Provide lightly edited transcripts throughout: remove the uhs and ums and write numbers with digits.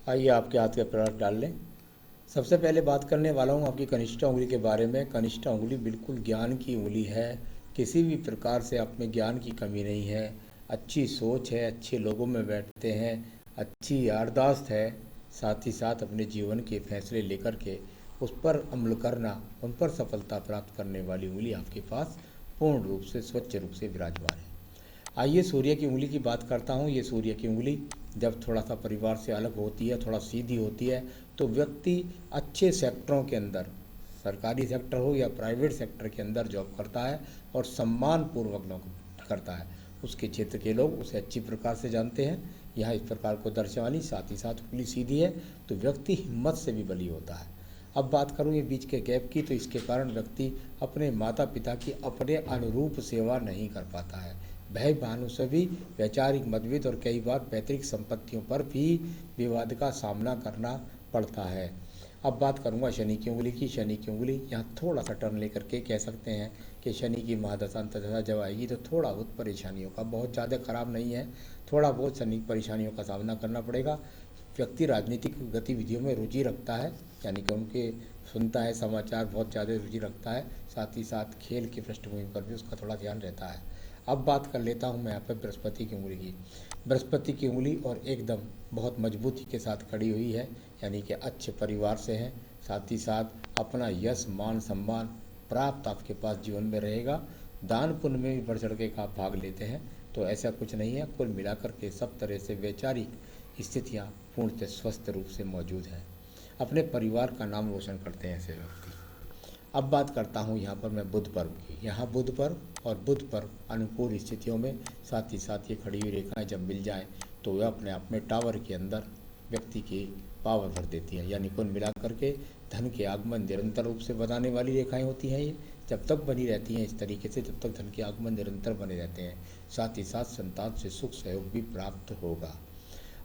आइए आपके हाथ के प्रोडक्ट डाल लें। सबसे पहले बात करने वाला हूँ आपकी कनिष्ठा उंगली के बारे में। कनिष्ठा उंगली बिल्कुल ज्ञान की उंगली है। किसी भी प्रकार से आप में ज्ञान की कमी नहीं है। अच्छी सोच है, अच्छे लोगों में बैठते हैं, अच्छी याददाश्त है। साथ ही साथ अपने जीवन के फैसले लेकर के उस पर अमल करना, उन पर सफलता प्राप्त करने वाली उंगली आपके पास पूर्ण रूप से स्वच्छ रूप से विराजमान है। आइए सूर्य की उंगली की बात करता हूँ। ये सूर्य की उंगली जब थोड़ा सा परिवार से अलग होती है, थोड़ा सीधी होती है, तो व्यक्ति अच्छे सेक्टरों के अंदर, सरकारी सेक्टर हो या प्राइवेट सेक्टर के अंदर जॉब करता है और सम्मानपूर्वक नौकरी करता है। उसके क्षेत्र के लोग उसे अच्छी प्रकार से जानते हैं। यहाँ इस प्रकार को दर्शानी, साथ ही साथ उंगली सीधी है तो व्यक्ति हिम्मत से भी बली होता है। अब बात करूँ ये बीच के गैप की, तो इसके कारण व्यक्ति अपने माता पिता की अपने अनुरूप सेवा नहीं कर पाता है। भाई बहनों से भी वैचारिक मतभेद और कई बार पैतृक संपत्तियों पर भी विवाद का सामना करना पड़ता है। अब बात करूंगा शनि की उंगली की। शनि की उंगली यहाँ थोड़ा सा टर्न लेकर के कह सकते हैं कि शनि की महादशा अंतर्दशा जब आएगी तो थोड़ा बहुत परेशानियों का, बहुत ज़्यादा खराब नहीं है, थोड़ा बहुत शनि परेशानियों का सामना करना पड़ेगा। व्यक्ति राजनीतिक गतिविधियों में रुचि रखता है, यानी कि उनके सुनता है समाचार, बहुत ज़्यादा रुचि रखता है। साथ ही साथ खेल की पृष्ठभूमि पर भी उसका थोड़ा ध्यान रहता है। अब बात कर लेता हूँ मैं यहाँ पर बृहस्पति की उंगली की। बृहस्पति की उंगली और एकदम बहुत मजबूती के साथ खड़ी हुई है, यानी कि अच्छे परिवार से हैं। साथ ही साथ अपना यश मान सम्मान प्राप्त आपके पास जीवन में रहेगा। दान पुण्य में भी बढ़ चढ़ के आप भाग लेते हैं, तो ऐसा कुछ नहीं है। कुल मिलाकर के सब तरह से वैचारिक स्थितियाँ पूर्णतः स्वस्थ रूप से मौजूद हैं। अपने परिवार का नाम रोशन करते हैं ऐसे व्यक्ति। अब बात करता हूँ यहाँ पर मैं बुध पर्व की। यहाँ बुध पर्व और बुध पर्व अनुकूल स्थितियों में, साथ ही साथ ये खड़ी हुई रेखाएं जब मिल जाएं तो वह अपने आप में टावर के अंदर व्यक्ति की पावर भर देती हैं। यानी कुल मिलाकर के धन के आगमन निरंतर रूप से बनाने वाली रेखाएं होती हैं। ये जब तक बनी रहती हैं इस तरीके से, तब तक धन के आगमन निरंतर बने रहते हैं। साथ ही साथ संतान से सुख सहयोग भी प्राप्त होगा।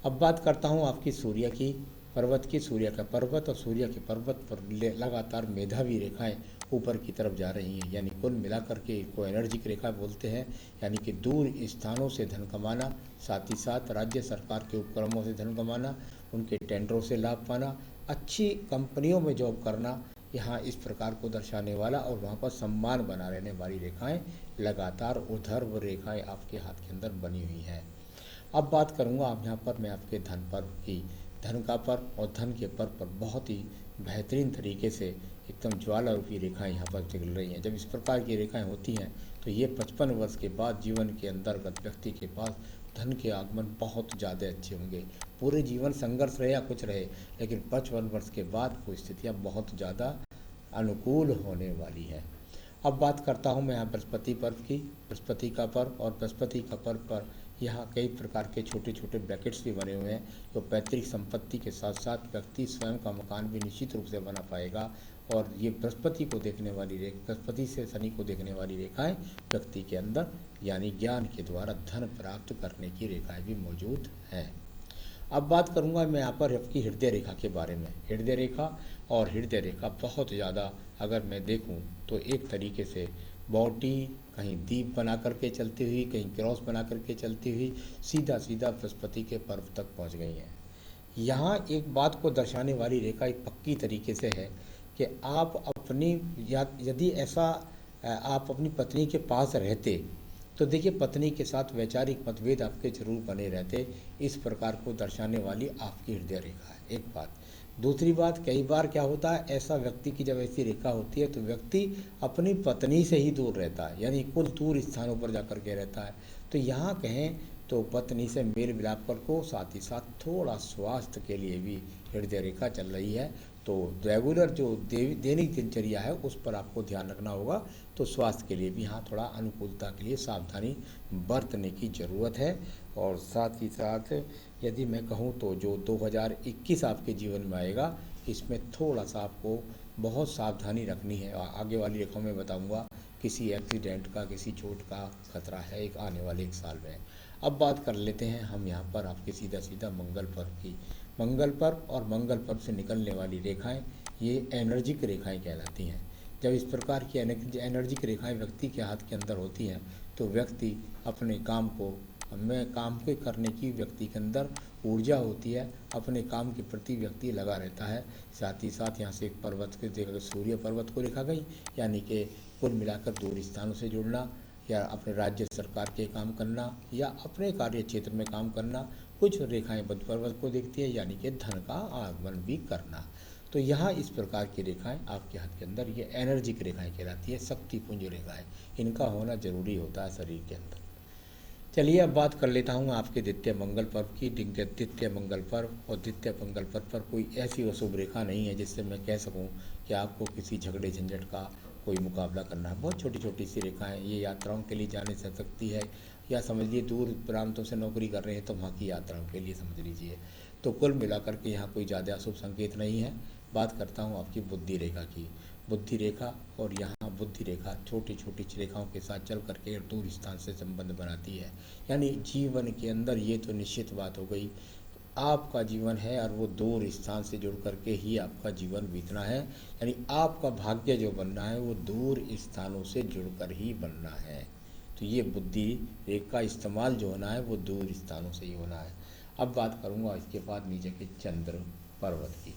अब बात करता हूँ आपकी सूर्य की पर्वत की। सूर्य का पर्वत और सूर्य के पर्वत पर लगातार मेधावी रेखाएं ऊपर की तरफ जा रही हैं। यानी कुल मिलाकर के इनको एनर्जिक रेखा बोलते हैं। यानी कि दूर स्थानों से धन कमाना, साथ ही साथ राज्य सरकार के उपक्रमों से धन कमाना, उनके टेंडरों से लाभ पाना, अच्छी कंपनियों में जॉब करना, यहाँ इस प्रकार को दर्शाने वाला और वहाँ पर सम्मान बना रहने वाली रेखाएं लगातार ऊर्ध्व रेखाएं आपके हाथ के अंदर बनी हुई हैं। अब बात करूंगा आप यहाँ पर मैं आपके धन पर्व की। धन का पर्व और धन के पर्व पर बहुत ही बेहतरीन तरीके से एकदम ज्वाला रूपी रेखाएं यहाँ पर निकल रही हैं। जब इस प्रकार की रेखाएं होती हैं तो ये 55 वर्ष के बाद जीवन के अंतर्गत व्यक्ति के पास धन के आगमन बहुत ज़्यादा अच्छे होंगे। पूरे जीवन संघर्ष रहे या कुछ रहे, लेकिन 55 वर्ष के बाद वो स्थितियाँ बहुत ज़्यादा अनुकूल होने वाली हैं। अब बात करता हूँ मैं यहाँ बृहस्पति पर्व की। बृहस्पति का पर्व और बृहस्पति का पर्व पर यहाँ कई प्रकार के छोटे छोटे ब्रैकेट्स भी बने हुए हैं, जो पैतृक संपत्ति के साथ साथ व्यक्ति स्वयं का मकान भी निश्चित रूप से बना पाएगा। और ये बृहस्पति को देखने वाली बृहस्पति से शनि को देखने वाली रेखाएं व्यक्ति के अंदर यानी ज्ञान के द्वारा धन प्राप्त करने की रेखाएं भी मौजूद हैं। अब बात करूंगा मैं यहाँ पर आपकी हृदय रेखा के बारे में। हृदय रेखा और हृदय रेखा बहुत ज़्यादा अगर मैं देखूं तो एक तरीके से बॉडी कहीं दीप बना करके चलती हुई, कहीं क्रॉस बना करके चलती हुई सीधा सीधा बृहस्पति के पर्व तक पहुँच गई हैं। यहाँ एक बात को दर्शाने वाली रेखा एक पक्की तरीके से है कि आप अपनी या यदि ऐसा आप अपनी पत्नी के पास रहते तो देखिए पत्नी के साथ वैचारिक मतभेद आपके जरूर बने रहते। इस प्रकार को दर्शाने वाली आपकी हृदय रेखा है एक बात। दूसरी बात, कई बार क्या होता है ऐसा व्यक्ति की जब ऐसी रेखा होती है तो व्यक्ति अपनी पत्नी से ही दूर रहता है, यानी कुछ दूर स्थानों पर जाकर के रहता है। तो यहाँ कहें तो पत्नी से मेल मिलाप कर को, साथ ही साथ थोड़ा स्वास्थ्य के लिए भी हृदय रेखा चल रही है। तो रेगुलर जो दैनिक दिनचर्या है उस पर आपको ध्यान रखना होगा। तो स्वास्थ्य के लिए भी यहाँ थोड़ा अनुकूलता के लिए सावधानी बरतने की ज़रूरत है। और साथ ही साथ यदि मैं कहूँ तो जो 2021 आपके जीवन में आएगा इसमें थोड़ा सा आपको बहुत सावधानी रखनी है। आगे वाली रेखाओं में बताऊंगा किसी एक्सीडेंट का, किसी चोट का खतरा है एक आने वाले एक साल में। अब बात कर लेते हैं हम यहाँ पर आपके सीधा सीधा मंगल पर्व की। मंगल पर्व और मंगल पर्व से निकलने वाली रेखाएं ये एनर्जिक रेखाएं कहलाती हैं। जब इस प्रकार की एनर्जिक रेखाएं व्यक्ति के हाथ के अंदर होती हैं तो व्यक्ति अपने काम को करने की व्यक्ति के अंदर ऊर्जा होती है, अपने काम के प्रति व्यक्ति लगा रहता है। साथ ही साथ यहाँ से एक पर्वत को देखा, सूर्य पर्वत को रेखा गई, यानी कि कुल मिलाकर दूर स्थानों से जुड़ना, या अपने राज्य सरकार के काम करना, या अपने कार्य क्षेत्र में काम करना। कुछ रेखाएं बुध पर्वत को देखती है, यानी कि धन का आगमन भी करना। तो यहाँ इस प्रकार की रेखाएं आपके हाथ के अंदर ये एनर्जी की रेखाएं कहलाती है, शक्ति पुंज रेखाएं। इनका होना जरूरी होता है शरीर के अंदर। चलिए अब बात कर लेता हूँ आपके द्वितीय मंगल पर्व की। द्वितीय मंगल पर्व और द्वितीय मंगल पर्व पर कोई ऐसी अशुभ रेखा नहीं है जिससे मैं कह सकूँ कि आपको किसी झगड़े झंझट का कोई मुकाबला करना है। बहुत छोटी छोटी सी रेखाएं, ये यात्राओं के लिए जाने से सकती है, या समझ लीजिए दूर प्रांतों से नौकरी कर रहे हैं तो वहाँ की यात्राओं के लिए समझ लीजिए। तो कुल मिलाकर के यहाँ कोई ज़्यादा अशुभ संकेत नहीं है। बात करता हूँ आपकी बुद्धि रेखा की। बुद्धि रेखा, और यहाँ बुद्धि रेखा छोटी छोटी रेखाओं के साथ चल करके दूर स्थान से संबंध बनाती है। यानी जीवन के अंदर ये तो निश्चित बात हो गई, आपका जीवन है और वो दूर स्थान से जुड़ करके ही आपका जीवन बीतना है। यानी आपका भाग्य जो बनना है वो दूर स्थानों से जुड़कर ही बनना है। तो ये बुद्धि रेखा का इस्तेमाल जो होना है वो दूर स्थानों से ही होना है। अब बात करूँगा इसके बाद नीचे के चंद्र पर्वत की।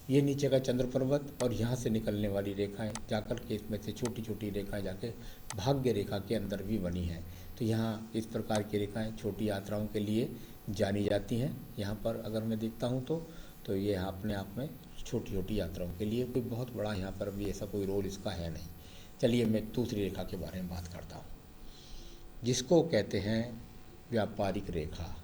ये नीचे का चंद्र पर्वत और यहाँ से निकलने वाली रेखाएं जाकर के इसमें से छोटी छोटी रेखाएं जाके भाग्य रेखा के अंदर भी बनी हैं। तो यहाँ इस प्रकार की रेखाएं छोटी यात्राओं के लिए जानी जाती हैं। यहाँ पर अगर मैं देखता हूँ तो ये अपने आप में छोटी छोटी यात्राओं के लिए, कोई बहुत बड़ा यहाँ पर भी ऐसा कोई रोल इसका है नहीं। चलिए मैं दूसरी रेखा के बारे में बात करता हूँ, जिसको कहते हैं व्यापारिक रेखा।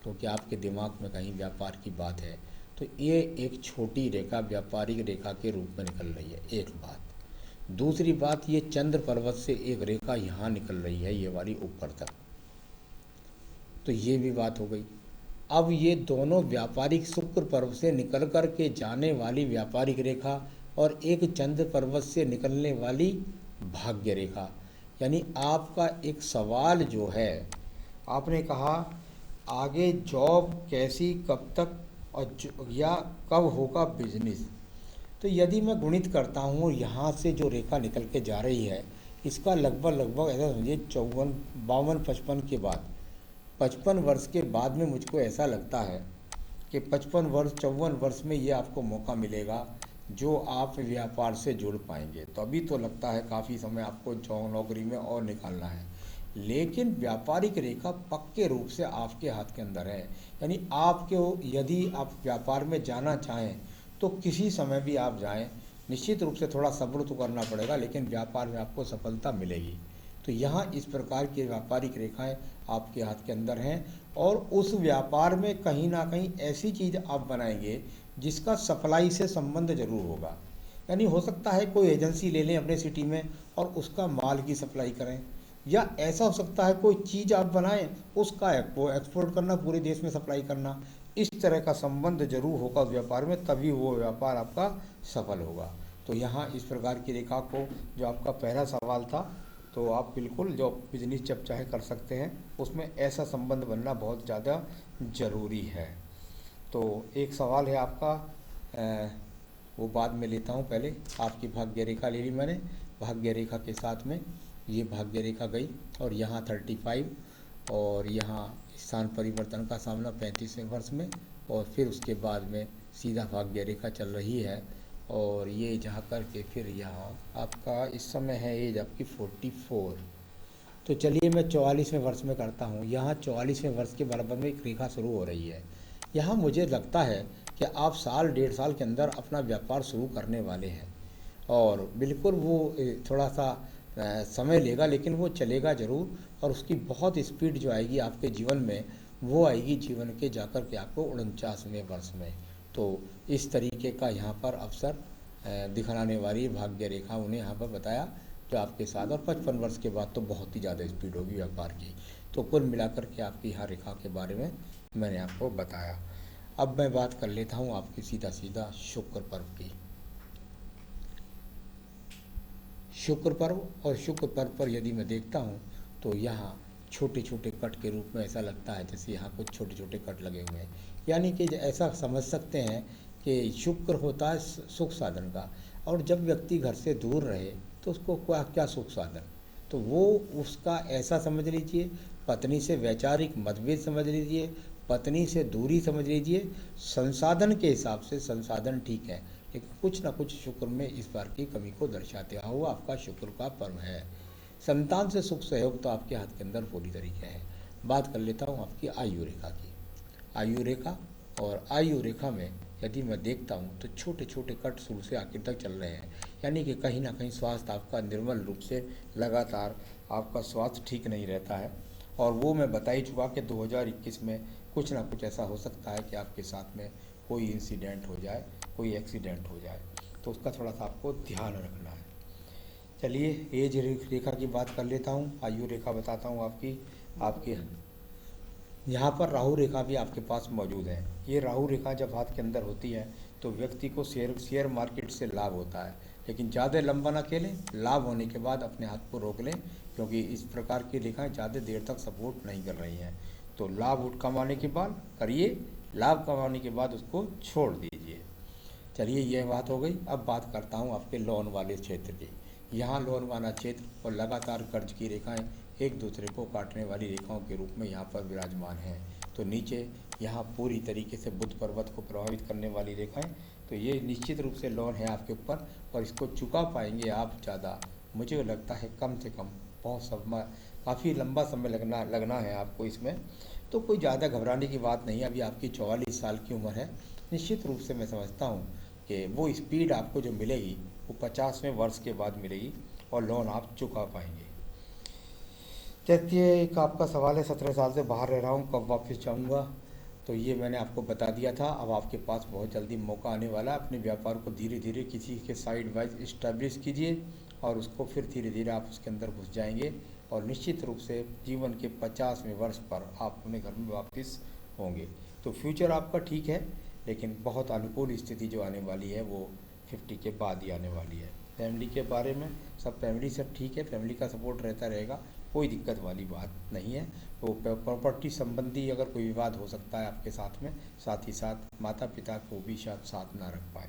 क्योंकि आपके दिमाग में कहीं व्यापार की बात है तो ये एक छोटी रेखा व्यापारिक रेखा के रूप में निकल रही है, एक बात। दूसरी बात, ये चंद्र पर्वत से एक रेखा यहाँ निकल रही है, ये वाली ऊपर तक, तो ये भी बात हो गई। अब ये दोनों व्यापारिक शुक्र पर्वत से निकल कर के जाने वाली व्यापारिक रेखा और एक चंद्र पर्वत से निकलने वाली भाग्य रेखा, यानी आपका एक सवाल जो है, आपने कहा आगे जॉब कैसी, कब तक, और या कब होगा बिजनेस। तो यदि मैं गुणित करता हूँ, यहाँ से जो रेखा निकल के जा रही है इसका लगभग ऐसा समझिए 54, 52, 55 के बाद, 55 वर्ष के बाद में मुझको ऐसा लगता है कि 55 वर्ष 54 वर्ष में ये आपको मौका मिलेगा जो आप व्यापार से जुड़ पाएंगे। तो अभी तो लगता है काफ़ी समय आपको नौकरी में और निकालना है, लेकिन व्यापारिक रेखा पक्के रूप से आपके हाथ के अंदर है। यानी आपके, यदि आप व्यापार में जाना चाहें तो किसी समय भी आप जाएं, निश्चित रूप से थोड़ा सब्र तो करना पड़ेगा, लेकिन व्यापार में आपको सफलता मिलेगी। तो यहाँ इस प्रकार की व्यापारिक रेखाएं आपके हाथ के अंदर हैं, और उस व्यापार में कहीं ना कहीं ऐसी चीज़ आप बनाएंगे जिसका सप्लाई से संबंध जरूर होगा। यानी हो सकता है कोई एजेंसी ले लें अपने सिटी में और उसका माल की सप्लाई करें, या ऐसा हो सकता है कोई चीज़ आप बनाएं उसका एक्सपोर्ट करना, पूरे देश में सप्लाई करना। इस तरह का संबंध जरूर होगा उस व्यापार में, तभी वो व्यापार आपका सफल होगा। तो यहाँ इस प्रकार की रेखा को, जो आपका पहला सवाल था, तो आप बिल्कुल जो बिजनेस जब चाहे कर सकते हैं, उसमें ऐसा संबंध बनना बहुत ज़्यादा ज़रूरी है। तो एक सवाल है आपका, वो बाद में लेता हूँ, पहले आपकी भाग्य रेखा ले ली मैंने। भाग्य रेखा के साथ में ये भाग्य रेखा गई और यहाँ 35, और यहाँ स्थान परिवर्तन का सामना 35वें वर्ष में, और फिर उसके बाद में सीधा भाग्य रेखा चल रही है, और ये जा कर के फिर यहाँ आपका इस समय है एज आपकी 44। तो चलिए मैं 44वें वर्ष में करता हूँ। यहाँ 44वें वर्ष के बराबर में एक रेखा शुरू हो रही है। यहाँ मुझे लगता है कि आप साल 1.5 साल के अंदर अपना व्यापार शुरू करने वाले हैं, और बिल्कुल वो थोड़ा सा समय लेगा, लेकिन वो चलेगा ज़रूर, और उसकी बहुत स्पीड जो आएगी आपके जीवन में, वो आएगी जीवन के जाकर के आपको 49वें वर्ष में। तो इस तरीके का यहाँ पर अवसर दिखलाने वाली भाग्य रेखा उन्हें यहाँ पर बताया जो आपके साथ, और 55 वर्ष के बाद तो बहुत ही ज़्यादा स्पीड होगी व्यापार की। तो कुल मिलाकर के आपकी यहाँ रेखा के बारे में मैंने आपको बताया। अब मैं बात कर लेता हूँ आपकी सीधा शुक्र पर्व की। शुक्र पर्व, और शुक्र पर्व पर यदि मैं देखता हूँ तो यहाँ छोटे छोटे कट के रूप में ऐसा लगता है जैसे यहाँ कुछ छोटे छोटे कट लगे हुए हैं। यानी कि ऐसा समझ सकते हैं कि शुक्र होता है सुख साधन का, और जब व्यक्ति घर से दूर रहे तो उसको क्या क्या सुख साधन, तो वो उसका ऐसा समझ लीजिए, पत्नी से वैचारिक मतभेद समझ लीजिए, पत्नी से दूरी समझ लीजिए। संसाधन के हिसाब से संसाधन ठीक है, लेकिन कुछ ना कुछ शुक्र में इस बार की कमी को दर्शाते हुआ आपका शुक्र का पर्व है। संतान से सुख सहयोग तो आपके हाथ के अंदर पूरी तरीके है। बात कर लेता हूँ आपकी आयु रेखा की। आयु रेखा, और आयु रेखा में यदि मैं देखता हूँ तो छोटे छोटे कट शुरू से आखिर तक चल रहे हैं, यानी कि कहीं ना कहीं स्वास्थ्य आपका निर्मल रूप से लगातार आपका स्वास्थ्य ठीक नहीं रहता है। और वो मैं बता ही चुका कि 2021 में कुछ ना कुछ ऐसा हो सकता है कि आपके साथ में कोई इंसिडेंट हो जाए, कोई एक्सीडेंट हो जाए, तो उसका थोड़ा सा आपको ध्यान रखना है। चलिए एज रेखा की बात कर लेता हूँ, आयु रेखा बताता हूँ आपकी। आपके यहाँ पर राहु रेखा भी आपके पास मौजूद है। ये राहु रेखा जब हाथ के अंदर होती है तो व्यक्ति को शेयर मार्केट से लाभ होता है, लेकिन ज़्यादा लंबा ना खेलें। लाभ होने के बाद अपने हाथ को रोक लें, क्योंकि इस प्रकार की रेखाएं ज़्यादा देर तक सपोर्ट नहीं कर रही हैं। तो लाभ कमाने के बाद करिए, लाभ कमाने के बाद उसको छोड़ दीजिए। चलिए यह बात हो गई। अब बात करता हूँ आपके लोन वाले क्षेत्र की। यहाँ लोन वाला क्षेत्र और लगातार कर्ज की रेखाएं एक दूसरे को काटने वाली रेखाओं के रूप में यहाँ पर विराजमान हैं। तो नीचे यहाँ पूरी तरीके से बुध पर्वत को प्रभावित करने वाली रेखाएं, तो ये निश्चित रूप से लोन है आपके ऊपर, और इसको चुका पाएंगे आप ज़्यादा, मुझे लगता है कम से कम बहुत समय, काफ़ी लंबा समय लगना है आपको इसमें। तो कोई ज़्यादा घबराने की बात नहीं है। अभी आपकी 44 साल की उम्र है। निश्चित रूप से मैं समझता हूँ कि वो स्पीड आपको जो मिलेगी वो 50वें वर्ष के बाद मिलेगी, और लोन आप चुका पाएंगे। कहती है एक आपका सवाल है, 17 साल से बाहर रह रहा हूँ, कब वापस जाऊँगा? तो ये मैंने आपको बता दिया था। अब आपके पास बहुत जल्दी मौका आने वाला है। अपने व्यापार को धीरे धीरे किसी के साइड वाइज इस्टेब्लिश कीजिए, और उसको फिर धीरे धीरे आप उसके अंदर घुस जाएंगे, और निश्चित रूप से जीवन के 50वें वर्ष पर आप अपने घर में वापस होंगे। तो फ्यूचर आपका ठीक है, लेकिन बहुत अनुकूल स्थिति जो आने वाली है वो 50 के बाद ही आने वाली है। फैमिली के बारे में सब, फैमिली सब ठीक है, फैमिली का सपोर्ट रहता रहेगा, कोई दिक्कत वाली बात नहीं है। तो प्रॉपर्टी संबंधी अगर कोई विवाद हो सकता है आपके साथ में, साथ ही साथ माता पिता को भी शायद साथ ना रख पाए।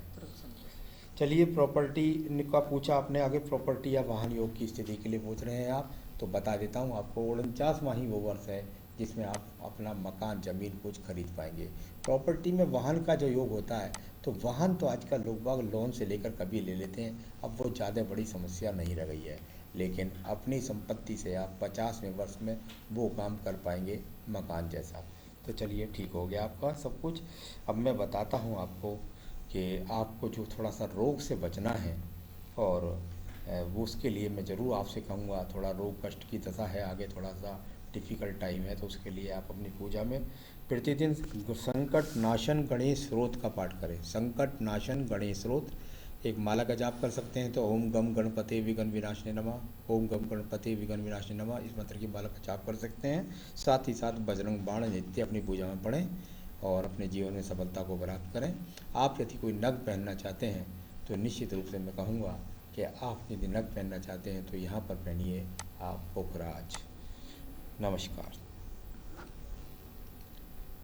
चलिए प्रॉपर्टी का पूछा आपने आगे, प्रॉपर्टी या वाहन योग की स्थिति के लिए पूछ रहे हैं आप, तो बता देता हूँ आपको। 49वां ही वो वर्ष है जिसमें आप अपना मकान ज़मीन कुछ खरीद पाएंगे। प्रॉपर्टी में वाहन का जो योग होता है, तो वाहन तो आजकल लोग बाग लोन से लेकर कभी ले लेते हैं, अब वो ज़्यादा बड़ी समस्या नहीं रह गई है। लेकिन अपनी संपत्ति से आप 50वें वर्ष में वो काम कर पाएंगे मकान जैसा। तो चलिए ठीक हो गया आपका सब कुछ। अब मैं बताता हूँ आपको कि आपको जो थोड़ा सा रोग से बचना है, और वो उसके लिए मैं ज़रूर आपसे कहूँगा, थोड़ा रोग कष्ट की दशा है आगे, थोड़ा सा डिफ़िकल्ट टाइम है, तो उसके लिए आप अपनी पूजा में प्रतिदिन संकट नाशन गणेश स्रोत का पाठ करें। संकट नाशन गणेश स्रोत एक माला का जाप कर सकते हैं, तो ओम गम गणपति विघ्न विनाशने नमः, ओम गम गणपति विघ्न विनाशने नमः, इस मंत्र की माला का जाप कर सकते हैं। साथ ही साथ बजरंग बाण नित्य अपनी पूजा में पढ़ें, और अपने जीवन में सफलता को प्राप्त करें। आप यदि कोई नग पहनना चाहते हैं तो निश्चित रूप से मैं कहूँगा कि आप यदि नग पहनना चाहते हैं तो यहाँ पर पहनिए आप पोखराज। नमस्कार।